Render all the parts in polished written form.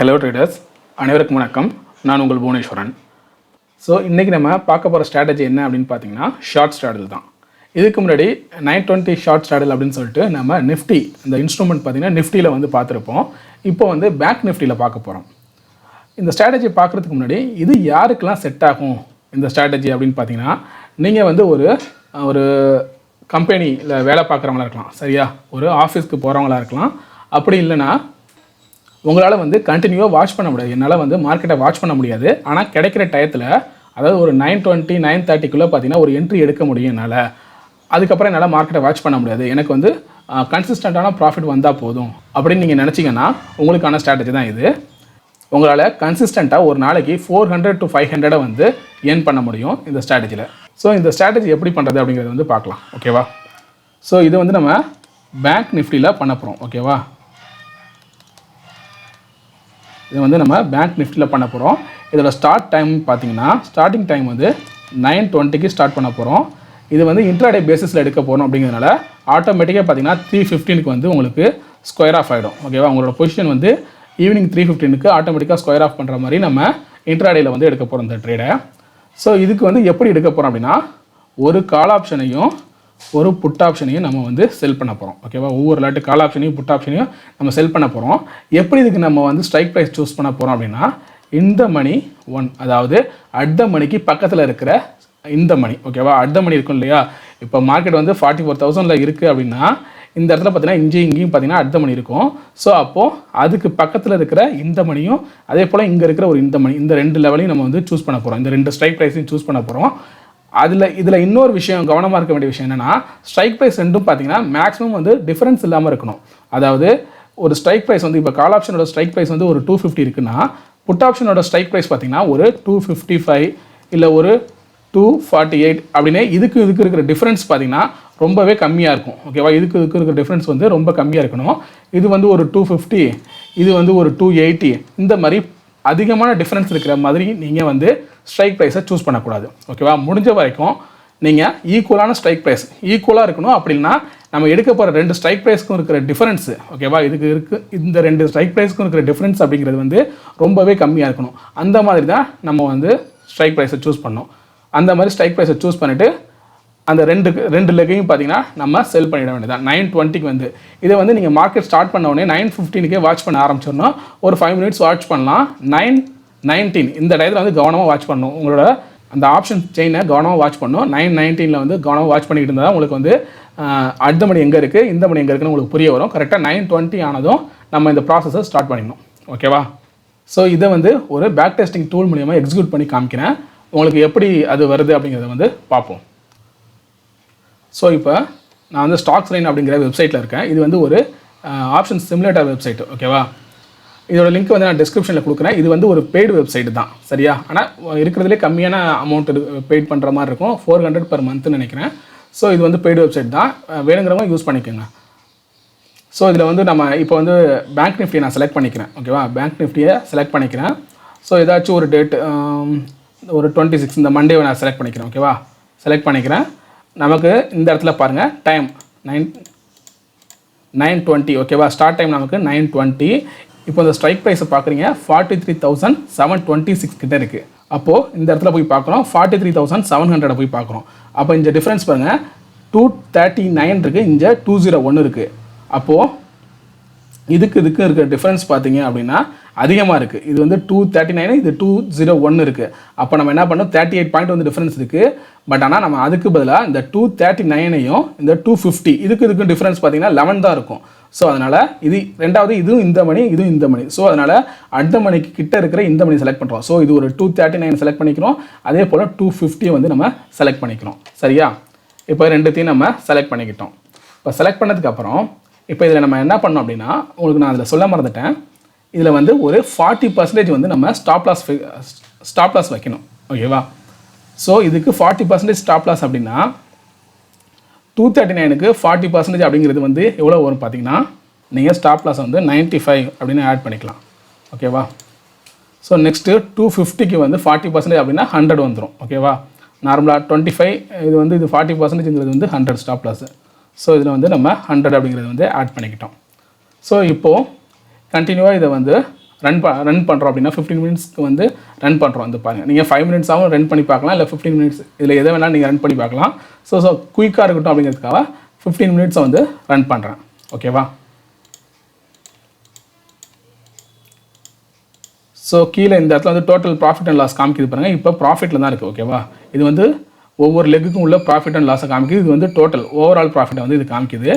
Hello traders, அனைவருக்கும் வணக்கம். நான் உங்கள் புவனேஸ்வரன். ஸோ இன்றைக்கி நம்ம பார்க்க போகிற ஸ்ட்ராட்டஜி என்ன அப்படின்னு பார்த்தீங்கன்னா ஷார்ட் ஸ்ட்ராடல் தான். இதுக்கு முன்னாடி 920 ஷார்ட் ஸ்ட்ராடல் அப்படின்னு சொல்லிட்டு நம்ம நிஃப்டி இந்த இன்ஸ்ட்ருமெண்ட் பார்த்தீங்கன்னா நிஃப்டியில் வந்து பார்த்துருப்போம். இப்போ வந்து பேங்க் நிஃப்டியில் பார்க்க போகிறோம். இந்த ஸ்ட்ராட்டஜி பார்க்குறதுக்கு முன்னாடி இது யாருக்கெல்லாம் செட் ஆகும் இந்த ஸ்ட்ராட்டஜி அப்படின்னு பார்த்தீங்கன்னா, நீங்கள் வந்து ஒரு கம்பெனியில் வேலை பார்க்குறவங்களா இருக்கலாம், சரியா, ஒரு ஆஃபீஸ்க்கு போகிறவங்களா இருக்கலாம். அப்படி இல்லைன்னா உங்களால் வந்து கண்டினியூவாக வாட்ச் பண்ண முடியாது. என்னால் வந்து மார்க்கெட்டை வாட்ச் பண்ண முடியாது. ஆனால் கிடைக்கிற டயத்தில், அதாவது ஒரு 920 930க்குள்ளே பார்த்தீங்கன்னா ஒரு என்ட்ரி எடுக்க முடியும் என்னால். அதுக்கப்புறம் என்னால் மார்க்கெட்டை வாட்ச் பண்ண முடியாது. எனக்கு வந்து கன்சிஸ்டண்ட்டான ப்ராஃபிட் வந்தால் போதும் அப்படின்னு நீங்கள் நினச்சிங்கன்னா உங்களுக்கான ஸ்ட்ராட்டஜி தான் இது. உங்களால் கன்சிஸ்டண்ட்டாக ஒரு நாளைக்கு 400 to 500 வந்து ஏர்ன் பண்ண முடியும் இந்த ஸ்ட்ராட்டஜியில். ஸோ இந்த ஸ்ட்ராட்டஜி எப்படி பண்ணுறது அப்படிங்கிறது வந்து பார்க்கலாம், ஓகேவா. ஸோ இது வந்து நம்ம பேங்க் நிஃப்டியில் பண்ண போகிறோம், ஓகேவா. இது வந்து நம்ம பேங்க் நிஃப்டியில் பண்ண போகிறோம். இதோட ஸ்டார்ட் டைம் பார்த்தீங்கன்னா, ஸ்டார்டிங் டைம் வந்து 920க்கு ஸ்டார்ட் பண்ண போகிறோம். இது வந்து இன்ட்ராடே பேசிஸில் எடுக்க போகிறோம் அப்படிங்கிறதுனால ஆட்டோமேட்டிக்காக பார்த்தீங்கன்னா 315க்கு வந்து உங்களுக்கு ஸ்கொயர் ஆஃப் ஆகிடும், ஓகேவா. உங்களோட பொசிஷன் வந்து ஈவினிங் 315க்கு ஆட்டோமேட்டிக்காக ஸ்கொயர் ஆஃப் பண்ணுற மாதிரி நம்ம இன்ட்ராடேயில் வந்து எடுக்க போகிறோம் இந்த ட்ரேடை. ஸோ இதுக்கு வந்து எப்படி எடுக்க போகிறோம் அப்படின்னா, ஒரு கால் ஆப்ஷனையும் ஒரு புட் ஆப்ஷனையும் நம்ம வந்து செல் பண்ண போகிறோம், ஓகேவா. ஒவ்வொரு லாட்டு கால் ஆப்ஷனையும் புட் ஆப்ஷனையும் நம்ம செல் பண்ண போகிறோம். எப்படி இதுக்கு நம்ம வந்து ஸ்ட்ரைக் ப்ரைஸ் சூஸ் பண்ண போகிறோம் அப்படின்னா, இந்த மணி 1, அதாவது அட் த மணிக்கு பக்கத்தில் இருக்கிற இந்த மணி, ஓகேவா. அட் த மணி இருக்கும் இல்லையா. இப்போ மார்க்கெட் வந்து 44,000 இருக்குது அப்படின்னா, இந்த இடத்துல பார்த்தீங்கன்னா இங்கேயும் பார்த்தீங்கன்னா அட் த மணி இருக்கும். ஸோ அப்போது அதுக்கு பக்கத்தில் இருக்கிற இந்த மணியும் அதே போல் இங்கே இருக்கிற ஒரு இந்த மணி, இந்த ரெண்டு லெவலையும் நம்ம வந்து சூஸ் பண்ண போகிறோம். இந்த ரெண்டு ஸ்ட்ரைக் ப்ரைஸையும் சூஸ் பண்ண போகிறோம். இதில் இன்னொரு விஷயம், கவனமாக இருக்க வேண்டிய விஷயம் என்னென்னா, ஸ்ட்ரைக் ப்ரைஸ் ரெண்டும் பார்த்தீங்கன்னா மேக்ஸிமம் வந்து டிஃபரன்ஸ் இல்லாமல் இருக்கணும். அதாவது ஒரு ஸ்ட்ரைக் ப்ரைஸ் வந்து இப்போ கால் ஆப்ஷனோட ஸ்ட்ரைக் ப்ரைஸ் வந்து ஒரு 250 இருக்குன்னா, புட் ஆப்ஷனோட ஸ்ட்ரைக் ப்ரைஸ் பார்த்தீங்கன்னா ஒரு 255 இல்லை ஒரு 248 அப்படின்னு இதுக்கு இருக்கிற டிஃப்ரென்ஸ் பார்த்தீங்கன்னா ரொம்பவே கம்மியாக இருக்கும், ஓகேவா. இதுக்கு இருக்கிற டிஃப்ரென்ஸ் வந்து ரொம்ப கம்மியாக இருக்கணும். இது வந்து ஒரு 250, இது வந்து ஒரு 280, இந்த மாதிரி அதிகமான டிஃப்ரென்ஸ் இருக்கிற மாதிரி நீங்கள் வந்து ஸ்ட்ரைக் ப்ரைஸை சூஸ் பண்ணக்கூடாது, ஓகேவா. முடிஞ்ச வரைக்கும் நீங்கள் ஈக்குவலான ஸ்ட்ரைக் ப்ரைஸ் ஈக்குவலாக இருக்கணும். அப்படின்னா நம்ம எடுக்க போகிற ரெண்டு ஸ்ட்ரைக் ப்ரைஸ்க்கும் இருக்கிற டிஃபரன்ஸு, ஓகேவா, இந்த ரெண்டு ஸ்ட்ரைக் ப்ரைஸ்க்கும் இருக்கிற டிஃபரன்ஸ் அப்படிங்கிறது வந்து ரொம்பவே கம்மியாக இருக்கணும். அந்த மாதிரி தான் நம்ம வந்து ஸ்ட்ரைக் ப்ரைஸை சூஸ் பண்ணோம். அந்த மாதிரி ஸ்ட்ரைக் ப்ரைஸை சூஸ் பண்ணிவிட்டு அந்த ரெண்டு லெக்கையும் பார்த்தீங்கன்னா நம்ம செல் பண்ணிட வேண்டியதான் 920க்கு வந்து. இதை வந்து நீங்கள் மார்க்கெட் ஸ்டார்ட் பண்ண உடனே 915க்கே வாட்ச் பண்ண ஆரம்பிச்சிடணும். ஒரு 5 minutes வாட்ச் பண்ணலாம். 919 இந்த டயத்தில் வந்து கவனமாக வாட்ச் பண்ணணும். உங்களோட அந்த ஆப்ஷன் செயினை கவனமாக வாட்ச் பண்ணணும். 919 வந்து கவனமாக வாட்ச் பண்ணிக்கிட்டு இருந்தால் உங்களுக்கு வந்து அடுத்த மணி எங்கே இருக்குது, இந்த மணி எங்கே இருக்குன்னு உங்களுக்கு புரிய வரும். கரெக்டாக 920 ஆனதும் நம்ம இந்த ப்ராசஸை ஸ்டார்ட் பண்ணிடணும், ஓகேவா. ஸோ இதை வந்து ஒரு பேக் டெஸ்டிங் டூல் மூலியமாக எக்ஸிக்யூட் பண்ணி காமிக்கிறேன். உங்களுக்கு எப்படி அது வருது அப்படிங்கிறத வந்து பார்ப்போம். ஸோ இப்போ நான் வந்து STOCKSRIN அப்படிங்கிற வெப்சைட்டில் இருக்கேன். இது வந்து ஒரு ஆப்ஷன் சிமுலேட்டர் வெப்சைட், ஓகேவா. இதோட லிங்க் வந்து நான் டிஸ்கிரிப்ஷனில் கொடுக்குறேன். இது வந்து ஒரு பெய்டு வெப்சைட் தான், சரியா. ஆனால் இருக்கிறதுலே கம்மியான அமௌண்ட் பெய்ட் பண்ணுற மாதிரி இருக்கும், 400 per monthன்னு நினைக்கிறேன். ஸோ இது வந்து பெய்டு வெப்சைட் தான், வேணுங்கிறவங்க யூஸ் பண்ணிக்கோங்க. ஸோ இதில் வந்து நம்ம இப்போ வந்து பேங்க் நிஃப்டியை நான் செலக்ட் பண்ணிக்கிறேன், ஓகேவா. பேங்க் நிஃப்டியை செலக்ட் பண்ணிக்கிறேன். ஸோ ஏதாச்சும் ஒரு டேட், ஒரு 26 இந்த மண்டேவை நான் செலக்ட் பண்ணிக்கிறேன், ஓகேவா. செலக்ட் பண்ணிக்கிறேன். நமக்கு இந்த இடத்துல பாருங்கள் டைம் 920, ஓகேவா. ஸ்டார்ட் டைம் நமக்கு 920. இப்போ இந்த ஸ்ட்ரைக் ப்ரைஸை பார்க்குறீங்க 43,726 கிட்ட இருக்குது. அப்போது இந்த இடத்துல போய் பார்க்குறோம் 43,700 போய் பார்க்குறோம். அப்போ இந்த டிஃப்ரென்ஸ் பாருங்கள் 239 இருக்குது, இங்கே 201 இருக்குது. அப்போது இதுக்கு இருக்கிற டிஃப்ரென்ஸ் பார்த்தீங்க அப்படின்னா அதிகமாக இருக்குது. இது வந்து 239, இது 201 இருக்குது. அப்போ நம்ம என்ன பண்ணோம், 38 பாயிண்ட் வந்து டிஃப்ரென்ஸ் இருக்குது. பட் ஆனால் நம்ம அதுக்கு பதிலாக இந்த 239ஐயும் இந்த 250 இதுக்கு டிஃப்ரென்ஸ் பார்த்தீங்கன்னா 11 தான் இருக்கும். ஸோ அதனால் இது ரெண்டாவது, இதுவும் இந்த மணி, இதுவும் இந்த மணி. ஸோ அதனால் அடுத்த மணிக்கு கிட்ட இருக்கிற இந்த மணி செலக்ட் பண்ணுறோம். ஸோ இது ஒரு 239 செலக்ட் பண்ணிக்கிறோம். அதே போல் 250 வந்து நம்ம செலக்ட் பண்ணிக்கிறோம், சரியா. இப்போ ரெண்டுத்தையும் நம்ம செலக்ட் பண்ணிக்கிட்டோம். இப்போ செலக்ட் பண்ணதுக்கப்புறம் இப்போ இதில் நம்ம என்ன பண்ணோம் அப்படின்னா, உங்களுக்கு நான் அதில் சொல்ல மறந்துட்டேன். இதில் வந்து ஒரு 40% வந்து நம்ம ஸ்டாப் லாஸ் வைக்கணும், ஓகேவா. ஸோ இதுக்கு 40% ஸ்டாப் லாஸ் அப்படின்னா 239க்கு 40% அப்படிங்கிறது வந்து எவ்வளோ வரும் பார்த்தீங்கன்னா, நீங்கள் ஸ்டாப் லாஸ் வந்து 95 அப்படின்னு ஆட் பண்ணிக்கலாம், ஓகேவா. ஸோ நெக்ஸ்ட்டு 250க்கு வந்து 40% அப்படின்னா 100 வந்துடும், ஓகேவா. நார்மலாக 25, இது வந்து இது 40%ங்கிறது வந்து 100 ஸ்டாப் லாஸ். ஸோ இதில் வந்து நம்ம 100 அப்படிங்கிறது வந்து ஆட் பண்ணிக்கிட்டோம். ஸோ இப்போது கண்டினியூவாக இதை வந்து ரன் பண்ணுறோம் அப்படின்னா 15 மினிட்ஸ்க்கு வந்து ரன் பண்ணுறோம் வந்து பாருங்கள். நீங்கள் 5 மினிட்ஸாகவும் ரன் பண்ணி பார்க்கலாம், இல்லை 15 மினிட்ஸ் இதில் எதை வேணாலும் நீங்கள் ரன் பண்ணி பார்க்கலாம். ஸோ குயிக்காக இருக்கட்டும் அப்படிங்கிறதுக்காக 15 மினிட்ஸை வந்து ரன் பண்ணுறேன். ஓகேவா? ஸோ கீழே இந்த இடத்துல வந்து டோட்டல் ப்ராஃபிட் அண்ட் லாஸ் காமிக்குது பாருங்கள். இப்போ ப்ராஃபிட்டில் தான் இருக்குது. ஓகேவா? இது வந்து ஒவ்வொரு லெக்குக்கும் உள்ள ப்ராஃபிட் அண்ட் லாஸை காமிக்குது. இது வந்து டோட்டல் ஓவரால் ப்ராஃபிட்டை வந்து இது காமிக்குது.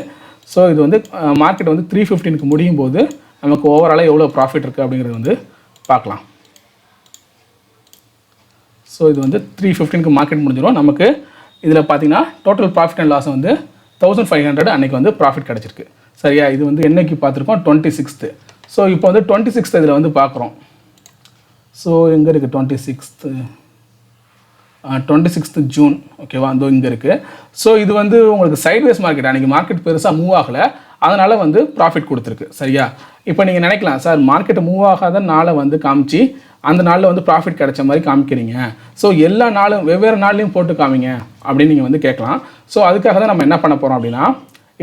ஸோ இது வந்து மார்க்கெட் வந்து 315க்கு முடியும் போது நமக்கு ஓவராலாக எவ்வளோ ப்ராஃபிட் இருக்குது அப்படிங்கிறது வந்து பார்க்கலாம். ஸோ இது வந்து 315க்கு மார்க்கெட் முடிஞ்சிடும். நமக்கு இதில் பார்த்தீங்கன்னா டோட்டல் ப்ராஃபிட் அண்ட் லாஸ் வந்து 1500 அன்றைக்கி வந்து ப்ராஃபிட் கிடச்சிருக்கு. சரியா? இது வந்து என்னைக்கு பார்த்துருக்கோம்? 26th. ஸோ இப்போ வந்து 26th இதில் வந்து பார்க்குறோம். ஸோ எங்கே இருக்குது 26th ஜூன். ஓகேவா? அந்த இங்கே இருக்குது. ஸோ இது வந்து உங்களுக்கு சைட்வேஸ் மார்க்கெட், அன்றைக்கி மார்க்கெட் பெருசாக மூவ் ஆகலை, அதனால் வந்து ப்ராஃபிட் கொடுத்துருக்கு. சரியா? இப்போ நீங்கள் நினைக்கலாம், சார் மார்க்கெட்டு மூவ் ஆகாத நாளை வந்து காமிச்சு அந்த நாளில் வந்து ப்ராஃபிட் கிடைச்ச மாதிரி காமிக்கிறீங்க, ஸோ எல்லா நாளும் வெவ்வேறு நாள்லையும் போட்டு காமிங்க அப்படின்னு நீங்கள் வந்து கேட்கலாம். ஸோ அதுக்காக தான் நம்ம என்ன பண்ண போகிறோம் அப்படின்னா,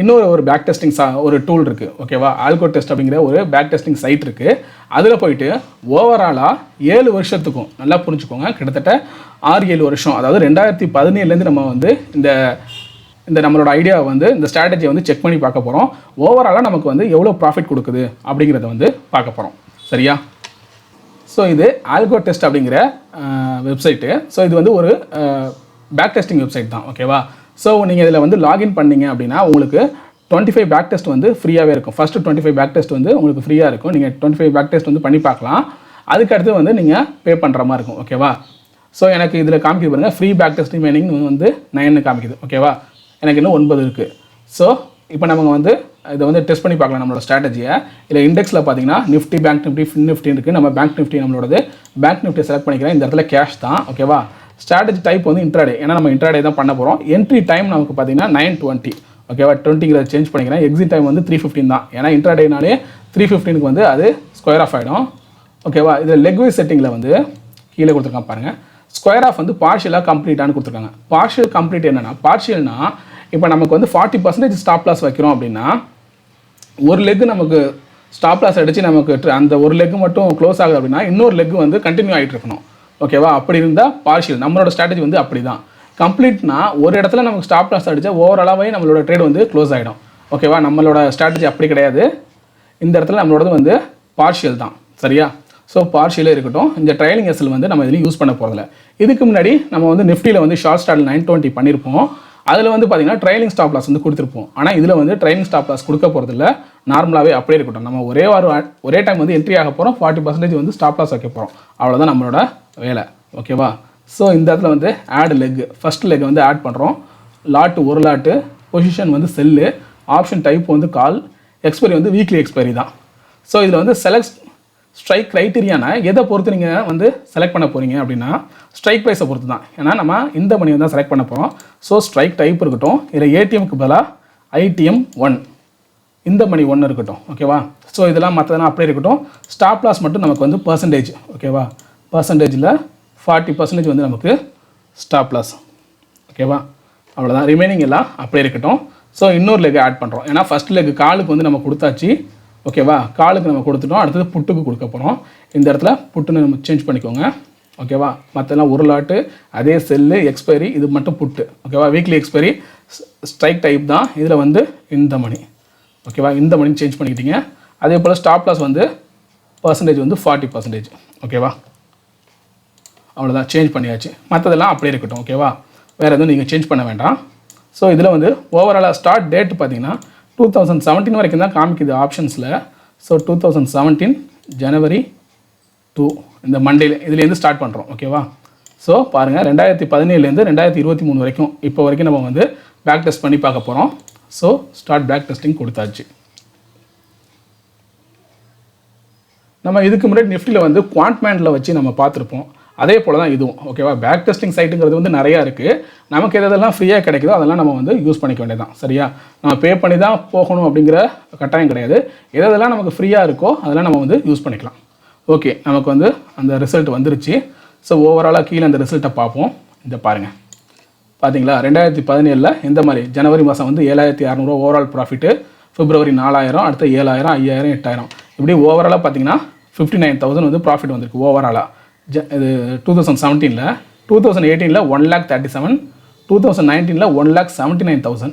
இன்னொரு பேக் டெஸ்டிங் ஒரு டூல் இருக்குது. ஓகேவா? ஆல்கோ டெஸ்ட் அப்படிங்கிற ஒரு பேக் டெஸ்டிங் சைட் இருக்குது. அதில் போயிட்டு ஓவராலாக 7 வருஷத்துக்கும், நல்லா புரிஞ்சுக்கோங்க, கிட்டத்தட்ட 6-7 வருஷம், அதாவது 2017லேருந்து நம்ம வந்து இந்த நம்மளோட ஐடியாவை வந்து இந்த ஸ்ட்ராட்டஜியை வந்து செக் பண்ணி பார்க்க போகிறோம். ஓவராலாக நமக்கு வந்து எவ்வளோ ப்ராஃபிட் கொடுக்குது அப்படிங்கிறத வந்து பார்க்க போகிறோம். சரியா? ஸோ இது ஆல்கோ டெஸ்ட் அப்படிங்கிற வெப்சைட்டு. ஸோ இது வந்து ஒரு பேக் டெஸ்டிங் வெப்சைட் தான். ஓகேவா? ஸோ நீங்கள் இதில் வந்து லாகின் பண்ணிங்க அப்படின்னா உங்களுக்கு 25 பேக் டெஸ்ட் வந்து ஃப்ரீயாகவே இருக்கும். ஃபஸ்ட்டு 25 பேக் டெஸ்ட் வந்து உங்களுக்கு ஃப்ரீயாக இருக்கும். நீங்கள் 25 பேக் டெஸ்ட் வந்து பண்ணி பார்க்கலாம். அதுக்கடுத்து வந்து நீங்கள் பே பண்ணுற மாதிரி இருக்கும். ஓகேவா? ஸோ எனக்கு இதில் காமிக்குது பாருங்கள், ஃப்ரீ பேக் டெஸ்ட் ரிமைனிங் வந்து 9 காமிக்குது. ஓகேவா? எனக்கு இன்னும் 9 இருக்குது. ஸோ இப்போ நம்ம வந்து இதை வந்து டெஸ்ட் பண்ணி பார்க்கலாம் நம்மளோட ஸ்ட்ராட்டஜியை. இல்லை இண்டெக்ஸில் பார்த்தீங்கன்னா நிஃப்டி, பேங்க் நிஃப்டி, ஃபின் நிஃப்டி இருக்குது. நம்ம பேங்க் நிஃப்டி நம்மளோடது பேங்க் நிஃப்டி செலக்ட் பண்ணிக்கிறேன். இந்த இடத்துல கேஷ் தான். ஓகேவா? ஸ்ட்ராட்டஜி டைப் வந்து இன்ட்ராடே, ஏன்னா நம்ம இன்ட்ராடே தான் பண்ண போகிறோம். என்ட்ரி டைம் நமக்கு பார்த்தீங்கன்னா 9:20. ஓகேவா? 20ங்கிறத சேஞ்ச் பண்ணிக்கிறேன். எக்ஸிட் டைம் வந்து 3:15 தான், ஏன்னா இன்ட்ராடேனாலே 3:15க்கு வந்து அது ஸ்கொயர் ஆஃப் ஆகிடும். ஓகேவா? இதில் லெக் வைஸ் செட்டிங்கில் வந்து கீழே கொடுத்துருக்காங்க பாருங்கள், ஸ்கொயர் ஆஃப் வந்து பார்ஷியலாக கம்ப்ளீட்டானு கொடுத்துருக்காங்க. பார்ஷியல் கம்ப்ளீட் என்னென்னா, பார்ஷியல்னா இப்போ நமக்கு வந்து 40% ஸ்டாப் லாஸ் வைக்கிறோம் அப்படின்னா, ஒரு லெக்கு நமக்கு ஸ்டாப் லாஸ் அடித்து நமக்கு அந்த ஒரு லெக்கு மட்டும் க்ளோஸ் ஆகுது அப்படின்னா இன்னொரு லெக்கு வந்து கண்டினியூ ஆகிட்டு இருக்கணும். ஓகேவா? அப்படி இருந்தால் பார்ஷியல். நம்மளோட ஸ்ட்ராட்டஜி வந்து அப்படி தான். கம்ப்ளீட்னா ஒரு இடத்துல நமக்கு ஸ்டாப் லாஸ் அடித்தா ஓவராலாகவே நம்மளோட ட்ரேட் வந்து க்ளோஸ் ஆகிடும். ஓகேவா? நம்மளோட ஸ்ட்ராட்டஜி அப்படி கிடையாது. இந்த இடத்துல நம்மளோடது வந்து பார்ஷியல் தான். சரியா? ஸோ பார்ஷியலே இருக்கட்டும். இந்த ட்ரைலிங் எஸ்எல் வந்து நம்ம இதில் யூஸ் பண்ண போகிறதில்ல. இதுக்கு முன்னாடி நம்ம வந்து நிஃப்டியில் வந்து ஷார்ட் ஸ்டார்ட் 920 பண்ணியிருப்போம். அதில் வந்து பார்த்தீங்கன்னா ட்ரைலிங் ஸ்டாப் லாஸ் வந்து கொடுத்துருப்போம். ஆனால் இதில் வந்து ட்ரைலிங் ஸ்டாப் லாஸ் கொடுக்க போகிறதில்ல, நார்மலாகவே அப்படியே இருக்கட்டும். நம்ம ஒரே டைம் வந்து என்ட்ரி ஆக போகிறோம், 40% வந்து ஸ்டாப் லாஸ் வைக்க போகிறோம். அவ்வளோதான் நம்மளோட வேலை. ஓகேவா? ஸோ இந்த இடத்துல வந்து ஆட் லெக், ஃபஸ்ட் லெக் வந்து ஆட் பண்ணுறோம். லாட்டு ஒரு லாட்டு, பொசிஷன் வந்து செல்லு, ஆப்ஷன் டைப் வந்து கால், எக்ஸ்பைரி வந்து வீக்லி எக்ஸ்பைரி தான். ஸோ இதில் வந்து செலக்ட் ஸ்ட்ரைக் க்ரைட்டீரியானா எதை பொறுத்து நீங்கள் வந்து செலக்ட் பண்ண போகிறீங்க அப்படின்னா, ஸ்ட்ரைக் ப்ரைஸை பொறுத்து தான். ஏன்னா நம்ம இந்த மணி தான் செலக்ட் பண்ண போகிறோம். ஸோ ஸ்ட்ரைக் டைப் இருக்கட்டும். இதில் ஏடிஎம்க்கு பதிலாக ஐடிஎம் 1, இந்த மணி 1 இருக்கட்டும். ஓகேவா? ஸோ இதெல்லாம் மற்றதெல்லாம் அப்படியே இருக்கட்டும். ஸ்டாப் லாஸ் மட்டும் நமக்கு வந்து பர்சன்டேஜ். ஓகேவா? பர்சன்டேஜில் 40% வந்து நமக்கு ஸ்டாப் லாஸ். ஓகேவா? அவ்வளோதான். ரிமைனிங் எல்லாம் அப்படியே இருக்கட்டும். ஸோ இன்னொரு லெக் ஆட் பண்ணுறோம். ஏன்னா ஃபஸ்ட் லெக் காலுக்கு வந்து நம்ம கொடுத்தாச்சு. ஓகேவா? காலுக்கு நம்ம கொடுத்துட்டோம். அடுத்தது புட்டுக்கு கொடுக்க போகிறோம். இந்த இடத்துல புட்டுன்னு நம்ம சேஞ்ச் பண்ணிக்கோங்க. ஓகேவா? மற்றெல்லாம் ஒரு லாட்டு, அதே செல்லு, எக்ஸ்பைரி, இது மட்டும் புட்டு. ஓகேவா? வீக்லி எக்ஸ்பைரி, ஸ்ட்ரைக் டைப் தான். இதில் வந்து இந்த மணி. ஓகேவா? இந்த மணி சேஞ்ச் பண்ணிக்கிட்டீங்க. அதே போல் ஸ்டாப் லாஸ் வந்து பர்சன்டேஜ் வந்து 40%. ஓகேவா? அவ்வளோதான், சேஞ்ச் பண்ணியாச்சு. மற்றதெல்லாம் அப்படியே இருக்கட்டும். ஓகேவா? வேறு எதுவும் நீங்கள் சேஞ்ச் பண்ண வேண்டாம். ஸோ இதில் வந்து ஓவராலாக ஸ்டார்ட் டேட் பார்த்தீங்கன்னா 2017 வரைக்கும் தான் காமிக்குது ஆப்ஷன்ஸில். ஸோ 2017 ஜனவரி 2 இந்த மண்டேல இதுலேருந்து ஸ்டார்ட் பண்ணுறோம். ஓகேவா? ஸோ பாருங்கள், 2017லேருந்து 2023 வரைக்கும் இப்போ வரைக்கும் நம்ம வந்து பேக் டெஸ்ட் பண்ணி பார்க்க போகிறோம். ஸோ ஸ்டார்ட் பேக் டெஸ்டிங் கொடுத்தாச்சு. நம்ம இதுக்கு முன்னாடி நிஃப்டியில் வந்து குவான்ட்மேனில் வச்சு நம்ம பார்த்துருப்போம். அதே போல் தான் இதுவும். ஓகேவா? பேக் டெஸ்டிங் சைட்டுங்கிறது வந்து நிறையா இருக்குது. நமக்கு எதெல்லாம் ஃப்ரீயாக கிடைக்குதோ அதெல்லாம் நம்ம வந்து யூஸ் பண்ணிக்க வேண்டியதான். சரியா? நம்ம பே பண்ணி தான் போகணும் அப்படிங்கிற கட்டாயம் கிடையாது. எதெல்லாம் நமக்கு ஃப்ரீயாக இருக்கோ அதெல்லாம் நம்ம வந்து யூஸ் பண்ணிக்கலாம். ஓகே, நமக்கு வந்து அந்த ரிசல்ட் வந்துருச்சு. ஸோ ஓவராலாக கீழே அந்த ரிசல்ட்டை பார்ப்போம். இந்த பாருங்கள், பார்த்தீங்களா? 2017 இந்த மாதிரி ஜனவரி மாதம் வந்து 7600 ஓவரால் ப்ராஃபிட்டு, பிப்ரவரி 4000, அடுத்து 7000, 5000, 8000, இப்படி ஓவராலாக பார்த்தீங்கன்னா 59,000 வந்து ப்ராஃபிட் வந்திருக்கு ஓவராலாக. இது 2017. 2018 1,37,000, 2019 1,79,000,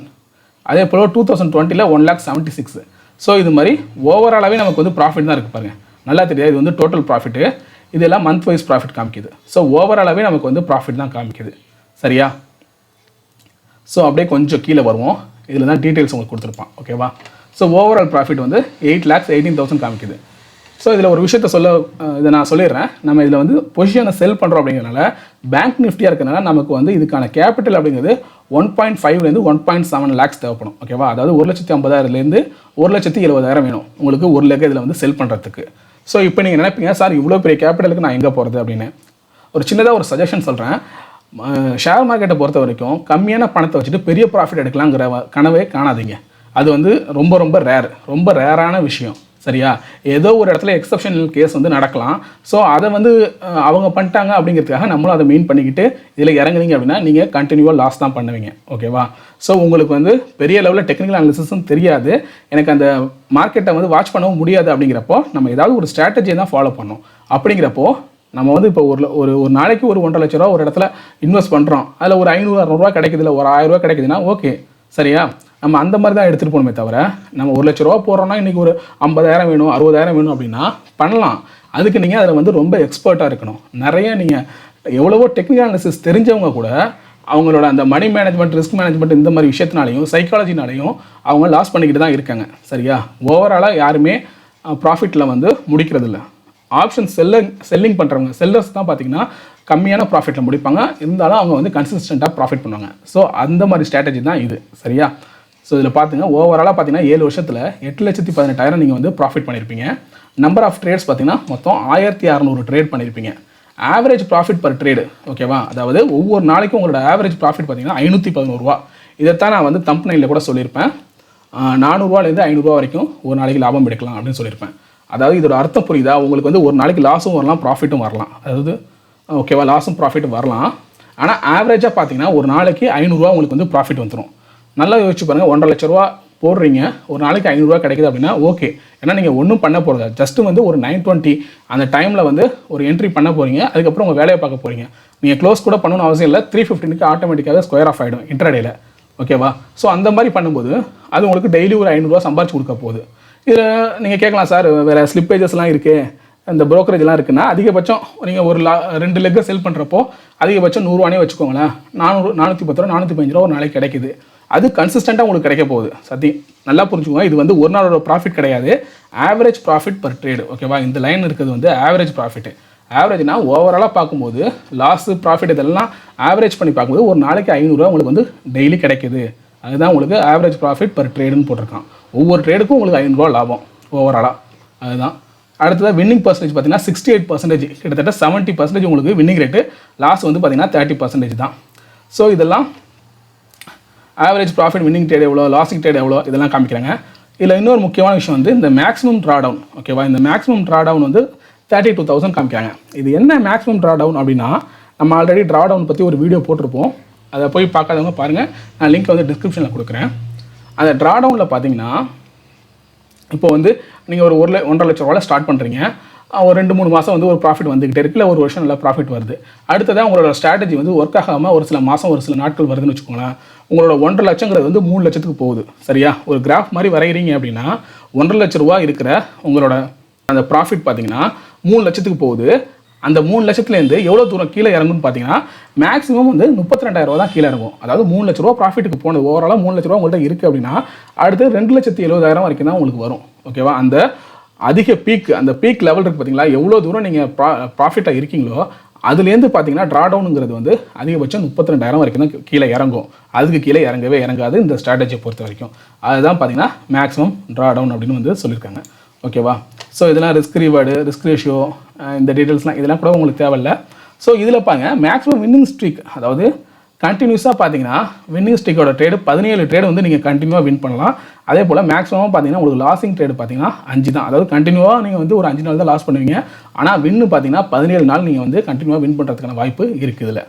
அதே போல் 2020 1,76,000. ஸோ இது மாதிரி ஓவராலாகவே நமக்கு வந்து ப்ராஃபிட் தான் இருக்குது பாருங்கள், நல்லா தெரியாது. இது வந்து டோட்டல் ப்ராஃபிட்டு, இதெல்லாம் மந்த் வைஸ் ப்ராஃபிட் காமிக்குது. ஸோ ஓவராலாகவே நமக்கு வந்து ப்ராஃபிட் தான் காமிக்குது, சரியா? ஸோ அப்படியே கொஞ்சம் கீழே வருவோம், இதில் தான் டீட்டெயில்ஸ் உங்களுக்கு கொடுத்துருப்பான், ஓகேவா? ஸோ ஓவரால் ப்ராஃபிட் வந்து 8,18,000 காமிக்குது. ஸோ இதில் ஒரு விஷயத்த இதை நான் சொல்லிடுறேன். நம்ம இதில் வந்து பொசிஷனை செல் பண்ணுறோம் அப்படிங்கிறனால பேங்க் நிஃப்டியாக இருக்கிறனால நமக்கு வந்து இதுக்கான கேபிட்டல் அப்படிங்கிறது 1.5 1.7 lakhs தேவைப்படும், ஓகேவா? அதாவது 1,50,000 1,70,000 வேணும் உங்களுக்கு ஒரு லெக் இதில் வந்து செல் பண்ணுறதுக்கு. ஸோ இப்போ நீங்கள் நினைப்பீங்க, சார் இவ்வளோ பெரிய கேபிட்டலுக்கு நான் எங்கே போகிறது அப்படின்னு. ஒரு சின்னதாக ஒரு சஜஷன் சொல்கிறேன். ஷேர் மார்க்கெட்டை பொறுத்த வரைக்கும் கம்மியான பணத்தை வச்சுட்டு பெரிய ப்ராஃபிட் எடுக்கலாங்கிற கனவே காணாதீங்க. அது வந்து ரொம்ப ரேரான விஷயம், சரியா? ஏதோ ஒரு இடத்துல எக்ஸப்ஷனல் கேஸ் வந்து நடக்கலாம். ஸோ அதை வந்து அவங்க பண்ணிட்டாங்க அப்படிங்கிறதுக்காக நம்மளும் அதை மெயின் பண்ணிக்கிட்டு இதில் இறங்குனீங்க அப்படின்னா நீங்கள் கண்டினியூவாக லாஸ் தான் பண்ணுவீங்க, ஓகேவா? ஸோ உங்களுக்கு வந்து பெரிய லெவலில் டெக்னிக்கல் அனாலிசிஸும் தெரியாது, எனக்கு அந்த மார்க்கெட்டை வந்து வாட்ச் பண்ணவும் முடியாது. அப்படிங்கிறப்போ நம்ம ஏதாவது ஒரு ஸ்ட்ராட்டஜியை தான் ஃபாலோ பண்ணணும். அப்படிங்கிறப்போ நம்ம வந்து இப்போ ஒரு நாளைக்கு ஒரு 1.5 லட்ச ரூபா ஒரு இடத்துல இன்வெஸ்ட் பண்ணுறோம், அதில் ஒரு 500-600 கிடைக்குது, இல்லை ஒரு 1000 ரூபா கிடைக்குதுன்னா ஓகே, சரியா? நம்ம அந்த மாதிரி தான் எடுத்துகிட்டு போகணுமே தவிர, நம்ம 1 லட்ச ரூபா போடுறோன்னா இன்றைக்கி ஒரு 50,000 வேணும், 60,000 வேணும் அப்படின்னா பண்ணலாம். அதுக்கு நீங்கள் அதில் வந்து ரொம்ப எக்ஸ்பர்ட்டாக இருக்கணும். நிறைய நீங்கள் எவ்வளவோ டெக்னிக்கல் அனாலிசிஸ் தெரிஞ்சவங்க கூட அவங்களோட அந்த மணி மேனேஜ்மெண்ட், ரிஸ்க் மேனேஜ்மெண்ட் இந்த மாதிரி விஷயத்தினாலையும் சைக்காலஜினாலையும் அவங்க லாஸ் பண்ணிக்கிட்டு தான் இருக்காங்க, சரியா? ஓவராலாக யாருமே ப்ராஃபிட்டில் வந்து முடிக்கிறதில்ல. ஆப்ஷன் செல்லிங் பண்ணுறவங்க செல்லர்ஸ் தான் பார்த்தீங்கன்னா கம்மியான ப்ராஃபிட்டில் முடிப்பாங்க, இருந்தாலும் அவங்க வந்து கன்சிஸ்டண்ட்டாக ப்ராஃபிட் பண்ணுவாங்க. ஸோ அந்த மாதிரி ஸ்ட்ராட்டஜி தான் இது, சரியா? ஸோ இதில் பார்த்துங்க, ஓவராலாக பார்த்தீங்கன்னா 7 வருஷத்தில் 8,18,000 நீங்கள் வந்து ப்ராஃபிட் பண்ணியிருப்பீங்க. நம்பர் ஆஃப் ட்ரேட்ஸ் பார்த்தீங்கன்னா மொத்தம் 1,600 ட்ரேட் பண்ணியிருப்பீங்க. ஆவரேஜ் ப்ராஃபிட் பர் ட்ரேடு, ஓகேவா? அதாவது ஒவ்வொரு நாளைக்கும் உங்களோட ஆவரேஜ் ப்ராஃபிட் பார்த்தீங்கன்னா 511 ரூபா. இதைத்தான் நான் வந்து தம்ப்நெயிலில் கூட சொல்லியிருப்பேன். 400 ரூபாலேருந்து 500 ரூபா வரைக்கும் ஒரு நாளைக்கு லாபம் எடுக்கலாம் அப்படின்னு சொல்லியிருப்பேன். அதாவது இதோட அர்த்தம் புரியுதா உங்களுக்கு? வந்து ஒரு நாளைக்கு லாஸும் வரலாம், ப்ராஃபிட்டும் வரலாம். அதாவது ஓகேவா, லாஸும் ப்ராஃபிட்டும் வரலாம். ஆனால் ஆவரேஜாக பார்த்தீங்கன்னா ஒரு நாளைக்கு 500 ரூபா உங்களுக்கு வந்து ப்ராஃபிட் வந்துடும். நல்லா யோசிச்சு பாருங்கள், 1.5 லட்ச ரூபா போடுறீங்க, ஒரு நாளைக்கு 500 ரூபா கிடைக்குது அப்படின்னா ஓகே. ஏன்னா நீங்கள் ஒன்றும் பண்ண போகிறது ஜஸ்ட்டு வந்து ஒரு 9:20 அந்த டைமில் வந்து ஒரு என்ட்ரி பண்ண போகிறீங்க, அதுக்கப்புறம் உங்கள் வேலையை பார்க்க போகிறீங்க. நீங்கள் க்ளோஸ் கூட பண்ணணும்னு அவசியம் இல்லை, 3:15 ஆட்டோமேட்டிக்காக ஸ்கொயர் ஆஃப் ஆகிடும் இன்ட்ராடேல, ஓகேவா? ஸோ அந்த மாதிரி பண்ணும்போது அது உங்களுக்கு டெய்லி ஒரு 500 ரூபா சம்பாரிச்சு கொடுக்க போகுது. இதில் நீங்கள் கேட்கலாம், சார் வேறு ஸ்லிப்பேஜஸ்லாம் இருக்குது, இந்த ப்ரோக்கரேஜ்லாம் இருக்குன்னா அதிகபட்சம் நீங்கள் ஒரு 2 லெக்கை செல் பண்ணுறப்போ அதிகபட்சம் 100 ரூபானே வச்சுக்கோங்களேன். 410 ரூபா 415 ரூபா ஒரு நாளைக்கு கிடைக்குது. அது கன்சிஸ்டண்ட்டாக உங்களுக்கு கிடைக்க போகுது. சத்தியம் நல்லா புரிஞ்சுக்கோங்க, இது வந்து ஒரு நாளோட ப்ராஃபிட் கிடையாது, ஆவரேஜ் ப்ராஃபிட் பர் ட்ரேடு, ஓகேவா? இந்த லைன் இருக்கிறது வந்து ஆவரேஜ் ப்ராஃபிட்டு. ஆவரேஜ்னா ஓவராலாக பார்க்கும்போது லாஸு ப்ராஃபிட் இதெல்லாம் ஆவரேஜ் பண்ணி பார்க்கும்போது ஒரு நாளைக்கு 500 ரூபா உங்களுக்கு வந்து டெய்லி கிடைக்குது. அதுதான் உங்களுக்கு ஆவரேஜ் ப்ராஃபிட் பர் ட்ரேடுன்னு போட்டிருக்கான். ஒவ்வொரு ட்ரேடுக்கும் உங்களுக்கு 500 ரூபா லாபம் ஓவராலாக. அதுதான் அடுத்ததாக வின்னிங் பர்சன்டேஜ் பார்த்தீங்கன்னா 68%, கிட்டத்தட்ட 70% உங்களுக்கு வின்னிங் ரேட்டு. லாஸ் வந்து பார்த்தீங்கன்னா 30% தான். ஸோ இதெல்லாம் ஆவரேஜ் ப்ராஃபிட், வின்னிங் ட்ரேட் எவ்வளோ, லாஸிங் ட்ரேட் எவ்வளோ, இதெல்லாம் காமிக்கிறாங்க. இதில் இன்னொரு முக்கியமான விஷயம் வந்து இந்த மேக்ஸிமம் ட்ரா டவுன், ஓகேவா? இந்த மேக்ஸிமம் ட்ரா டவுன் வந்து 32,000 காமிக்கிறாங்க. இது என்ன மேக்ஸிமம் ட்ரா டவுன் அப்படின்னா, நம்ம ஆல்ரெடி ட்ரா டவுன் பற்றி ஒரு வீடியோ போட்டிருப்போம், அதை போய் பார்க்காதவங்க பாருங்கள், நான் லிங்க் வந்து டிஸ்கிரிப்ஷனில் கொடுக்குறேன். அந்த ட்ரா டவுனில் பார்த்தீங்கன்னா இப்போ வந்து நீங்கள் ஒரு 1.5 லட்ச ரூபாவில் ஸ்டார்ட் பண்ணுறீங்க, ஒரு 2-3 மாதம் வந்து ஒரு ப்ராஃபிட் வந்துக்கிட்டே இருக்குல்ல, ஒரு வருஷம் நல்லா ப்ராஃபிட் வருது. அடுத்ததாக உங்களோட ஸ்ட்ராட்டஜி வந்து ஒர்க் ஆகாமல் ஒரு சில மாதம் ஒரு சில நாட்கள் வருதுன்னு வச்சுக்கோங்களேன். உங்களோட 1.5 லட்சங்கிறது வந்து 3 லட்சத்துக்கு போகுது, சரியா? ஒரு கிராஃப் மாதிரி வரைகிறீங்க அப்படின்னா 1.5 லட்ச ரூபா இருக்கிற உங்களோட அந்த ப்ராஃபிட் பார்த்தீங்கன்னா 3 லட்சத்துக்கு போகுது. அந்த 3 லட்சத்துலேருந்து எவ்வளோ தூரம் கீழே இறங்குன்னு பார்த்தீங்கன்னா மேக்ஸிமம் வந்து 32,000 ரூபா தான் கீழே இறங்கும். அதாவது 3 லட்ச ரூபா ப்ராஃபிட்டுக்கு போனது, ஓவராலாக 3 லட்ச ரூபா உங்கள்கிட்ட இருக்குது அப்படின்னா அடுத்து 2,70,000 வரைக்கும் தான் உங்களுக்கு வரும், ஓகேவா? அந்த அதிக பீக், அந்த பீக் லெவல் இருக்குது பார்த்தீங்களா, எவ்வளோ தூரம் நீங்கள் ப்ராஃபிட்டாக இருக்கீங்களோ அதுலேருந்து பார்த்தீங்கன்னா ட்ரா டவுனுங்கிறது வந்து அதிகபட்சம் 32,000 வரைக்கும் தான் கீழே இறங்கும். அதுக்கு கீழே இறங்கவே இறங்காது இந்த ஸ்ட்ராட்டஜியை பொறுத்த வரைக்கும். அதுதான் பார்த்தீங்கன்னா மேக்ஸிமம் ட்ரா டவுன் அப்படின்னு வந்து சொல்லியிருக்காங்க, ஓகேவா? ஸோ இதெல்லாம் ரிஸ்க் ரிவார்டு, ரிஸ்க் ரேஷியோ, இந்த டீட்டெயில்ஸ்லாம் இதெல்லாம் கூட உங்களுக்கு தேவையில்லை. ஸோ இதில் பாருங்க மேக்ஸிமம் வின்னிங் ஸ்ட்ரீக், அதாவது கண்டினியூஸாக பார்த்தீங்கன்னா வின்னிங் ஸ்ட்ரீக்கோட ட்ரேடு 17 ட்ரேடு வந்து நீங்கள் கண்டினியூவாக வின் பண்ணலாம். அதே போல் மேக்ஸிமம் பார்த்தீங்கன்னா உங்களுக்கு லாஸிங் ட்ரேடு பார்த்தீங்கன்னா 5 தான். அதாவது கண்டினியூவாக நீங்கள் வந்து ஒரு 5 நாள் தான் லாஸ் பண்ணுவீங்க. ஆனால் வின்னு பார்த்தீங்கன்னா 17 நாள் நீங்கள் வந்து கண்டினியூவாக வின் பண்ணுறதுக்கான வாய்ப்பு இருக்குது இதில்,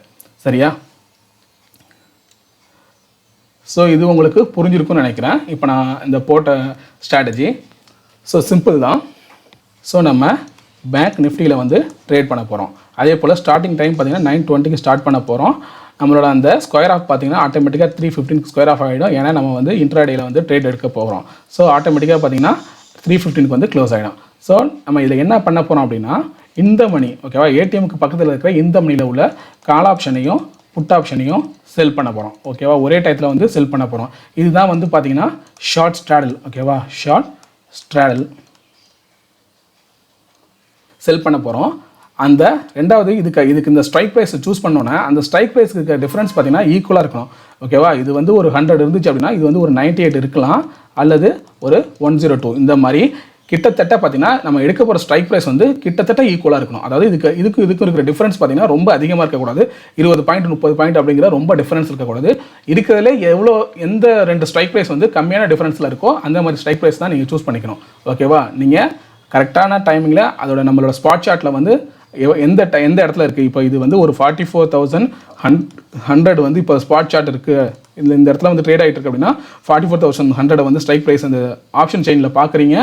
சரியா? ஸோ இது உங்களுக்கு புரிஞ்சிருக்கும்னு நினைக்கிறேன். இப்போ நான் இந்த போட்ட ஸ்ட்ராட்டஜி ஸோ சிம்பிள் தான். ஸோ நம்ம பேங்க் நிஃப்டியில் வந்து ட்ரேட் பண்ண போகிறோம். அதே போல் ஸ்டார்டிங் டைம் பார்த்தீங்கன்னா 9:20க்கு ஸ்டார்ட் பண்ண போகிறோம். நம்மளோட அந்த ஸ்கொயர் ஆஃப் பார்த்தீங்கன்னா ஆட்டோமேட்டிக்காக 3:15 ஸ்கொயர் ஆஃப் ஆகிடும். ஏன்னா நம்ம வந்து இன்ட்ராடேயில் வந்து ட்ரேட் எடுக்க போகிறோம். ஸோ ஆட்டோமேட்டிக்காக பார்த்தீங்கன்னா 3:15க்கு வந்து க்ளோஸ் ஆகிடும். ஸோ நம்ம இதில் என்ன பண்ண போகிறோம் அப்படின்னா இந்த மணி ஓகேவா ஏடிஎம்க்கு பக்கத்தில் இருக்கிற இந்த மணியில் உள்ள கால் ஆப்ஷனையும் புட் ஆப்ஷனையும் செல் பண்ண போகிறோம். ஓகேவா ஒரே டயத்தில் வந்து செல் பண்ண போகிறோம். இதுதான் வந்து பார்த்தீங்கன்னா ஷார்ட் ஸ்ட்ராடல். ஓகேவா ஷார்ட் ஸ்ட்ராடல் செல் பண்ண போகிறோம். அந்த ரெண்டாவது இதுக்கு இந்த ஸ்ட்ரைக் ப்ரைஸ் சூஸ் பண்ணோன்னா அந்த ஸ்ட்ரைக் ப்ரைஸ்க்கு இருக்க டிஃப்ரென்ஸ் பார்த்தீங்கன்னா ஈக்குவலாக இருக்கணும். ஓகேவா இது வந்து ஒரு 100 இருந்துச்சு அப்படின்னா இது வந்து ஒரு 98 இருக்கலாம் அல்லது ஒரு 102 இந்த மாதிரி கிட்டத்தட்ட பார்த்தீங்கன்னா நம்ம எடுக்க போகிற ஸ்ட்ரைக் ப்ரைஸ் வந்து கிட்டத்தட்ட ஈக்குவலாக இருக்கணும். அதாவது இதுக்கு இருக்கிற டிஃப்ரென்ஸ் பார்த்தீங்கன்னா ரொம்ப அதிகமாக இருக்கக்கூடாது. 20 பாயிண்ட் 30 பாயிண்ட் அப்படிங்கிற ரொம்ப டிஃப்ரென்ஸ் இருக்கக்கூடாது. இருக்கிறதுலே எந்த 2 ஸ்ட்ரைக் ப்ரைஸ் வந்து கம்மியான டிஃப்ரென்ஸில் இருக்கோ அந்த மாதிரி ஸ்ட்ரைக் ப்ரைஸ் தான் நீங்கள் சூஸ் பண்ணிக்கணும். ஓகேவா நீங்கள் கரெக்டான டைமிங்கில் அதோட நம்மளோட ஸ்பாட் சார்ட்டில் வந்து எந்த இடத்துல இருக்குது. இப்போ இது வந்து ஒரு 44,100 வந்து இப்போ ஸ்பாட் சார்ட் இருக்குது. இந்த இடத்துல வந்து ட்ரேட் ஆகிட்டு இருக்கு அப்படின்னா 44,100 வந்து ஸ்ட்ரைக் ப்ரைஸ் அந்த ஆப்ஷன் செயினில் பார்க்குறீங்க.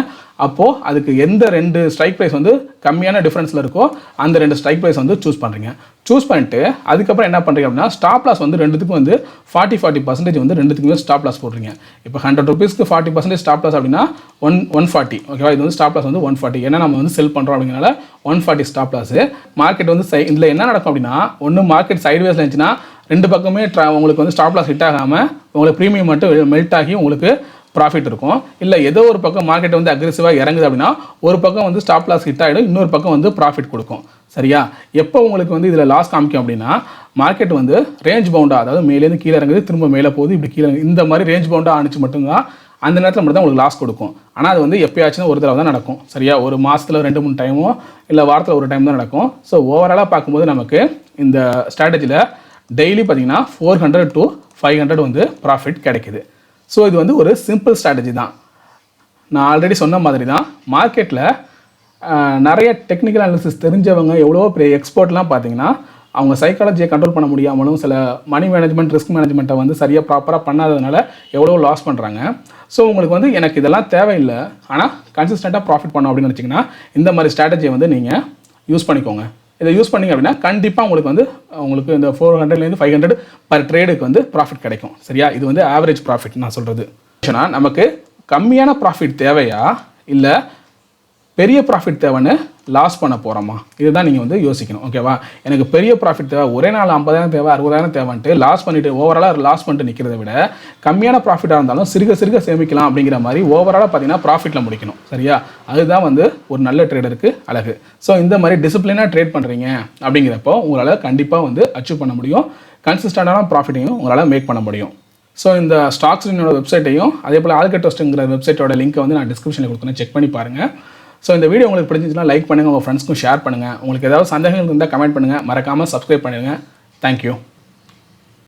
அப்போது அதுக்கு எந்த 2 ஸ்ட்ரைக் ப்ரைஸ் வந்து கம்மியான டிஃப்ரென்ஸில் இருக்கோ அந்த 2 ஸ்ட்ரைக் ப்ரைஸ் வந்து சூஸ் பண்ணுறீங்க. சூஸ் பண்ணிட்டு அதுக்கப்புறம் என்ன பண்ணுறீங்க அப்படின்னா ஸ்டாப் லாஸ் வந்து ரெண்டுத்துக்கும் வந்து 40% வந்து ரெண்டுத்துக்குமே ஸ்டாப் லாஸ் போடுறீங்க. இப்போ 100 ருபீஸ்க்கு 40% ஸ்டாப் லாஸ் அப்படின்னா 140. ஓகேவா இது வந்து ஸ்டாப் லாஸ் வந்து 140. ஏன்னா நம்ம வந்து செல் பண்ணுறோம் அப்படிங்கிறனால 140 ஸ்டாப் லாஸ். மார்க்கெட் வந்து இதில் என்ன நடக்கும் அப்படின்னா ஒன்று மார்க்கெட் சைட்வேஸில் இருந்துச்சுன்னா ரெண்டு பக்கமே உங்களுக்கு வந்து ஸ்டாப் லாஸ் ஹிட் ஆகாமல் உங்களுக்கு ப்ரீமியம் மட்டும் மெல்ட் ஆகி உங்களுக்கு ப்ராஃபிட் இருக்கும். இல்லை ஏதோ ஒரு பக்கம் மார்க்கெட் வந்து அக்ரெசிவாக இறங்குது அப்படின்னா ஒரு பக்கம் வந்து ஸ்டாப் லாஸ் ஹிட் ஆகிடும், இன்னொரு பக்கம் வந்து ப்ராஃபிட் கொடுக்கும். சரியா எப்போ உங்களுக்கு வந்து இதில் லாஸ் காமிக்கும் அப்படின்னா மார்க்கெட் வந்து ரேஞ்ச் பவுண்டாக அதாவது மேலேருந்து கீழே இறங்குது திரும்ப மேலே போகுது இப்படி கீழே இந்த மாதிரி ரேஞ்ச் பவுண்டாக ஆணிச்சு மட்டும்தான் அந்த நேரத்தில் மட்டும் தான் உங்களுக்கு லாஸ் கொடுக்கும். ஆனால் அது வந்து எப்போயாச்சும் ஒரு தடவை தான் நடக்கும். சரியா ஒரு மாதத்தில் 2-3 டைமோ இல்லை வாரத்தில் ஒரு டைம் தான் நடக்கும். ஸோ ஓவராலாக பார்க்கும்போது நமக்கு இந்த ஸ்ட்ராட்டஜியில் டெய்லி பார்த்தீங்கன்னா 400 to 500 வந்து ப்ராஃபிட் கிடைக்குது. ஸோ இது வந்து ஒரு சிம்பிள் ஸ்ட்ராட்டஜி தான். நான் ஆல்ரெடி சொன்ன மாதிரி தான் மார்க்கெட்டில் நிறைய டெக்னிக்கல் அனாலிசிஸ் தெரிஞ்சவங்க எவ்வளோ பெரிய எக்ஸ்பர்ட்லாம் பார்த்தீங்கன்னா அவங்க சைக்காலஜியை கண்ட்ரோல் பண்ண முடியாமலும் சில மணி மேனேஜ்மெண்ட் ரிஸ்க் மேனேஜ்மெண்ட்டை வந்து சரியாக ப்ராப்பராக பண்ணாததுனால எவ்வளோ லாஸ் பண்ணுறாங்க. ஸோ உங்களுக்கு வந்து எனக்கு இதெல்லாம் தேவையில்லை ஆனால் கன்சிஸ்டண்ட்டாக ப்ராஃபிட் பண்ணணும் அப்படின்னு நினச்சிங்கன்னா இந்த மாதிரி ஸ்ட்ராட்டஜியை வந்து நீங்கள் யூஸ் பண்ணிக்கோங்க. இதை யூஸ் பண்ணிங்க அப்படின்னா கண்டிப்பாக உங்களுக்கு இந்த 400லேருந்து 500 பர் ட்ரேடுக்கு வந்து ப்ராஃபிட் கிடைக்கும். சரியா இது வந்து ஆவரேஜ் ப்ராஃபிட் நான் சொல்கிறது. நமக்கு கம்மியான ப்ராஃபிட் தேவையா இல்லை பெரிய ப்ராஃபிட் தேவைன்னு லாஸ் பண்ண போகிறோமா இதுதான் நீங்கள் வந்து யோசிக்கணும். ஓகேவா எனக்கு பெரிய ப்ராஃபிட் தேவை ஒரே நாள் 50,000 தேவை 60,000 தேவைன்ட்டு லாஸ் பண்ணிவிட்டு ஓவராலாக லாஸ் பண்ணிட்டு நிற்கிறத விட கம்மியான ப்ராஃபிட்டாக இருந்தாலும் சிறுக சேமிக்கலாம் அப்படிங்கிற மாதிரி ஓவராலாக பார்த்தீங்கன்னா ப்ராஃபிட்டில் முடிக்கணும். சரியா அதுதான் வந்து ஒரு நல்ல ட்ரேடருக்கு அழகு. ஸோ இந்த மாதிரி டிசிப்ளினாக ட்ரேட் பண்ணுறீங்க அப்படிங்கிறப்போ உங்களால் கண்டிப்பாக வந்து அச்சீவ் பண்ண முடியும். கன்சிஸ்டண்டான ப்ராஃபிட்டையும் உங்களால் மேக் பண்ண முடியும். ஸோ இந்த ஸ்டாக்ஸ்ரினோட வெப்சைட்டையும் அதே போல் BACKTESTING வெப்சைட்டோட லிங்க்கை வந்து நான் டிஸ்கிரிப்ஷனில் கொடுத்துருக்கேன், செக் பண்ணி பாருங்கள். ஸோ இந்த வீடியோ உங்களுக்கு பிடிச்சிச்சுன்னா லைக் பண்ணுங்கள், உங்கள் ஃப்ரெண்ட்ஸ்க்கும் ஷேர் பண்ணுங்கள். உங்களுக்கு ஏதாவது சந்தேகங்கள் இருந்தால் கமெண்ட் பண்ணுங்கள், மறக்காமல் சப்ஸ்கிரைப் பண்ணிடுங்க. தேங்க்யூ.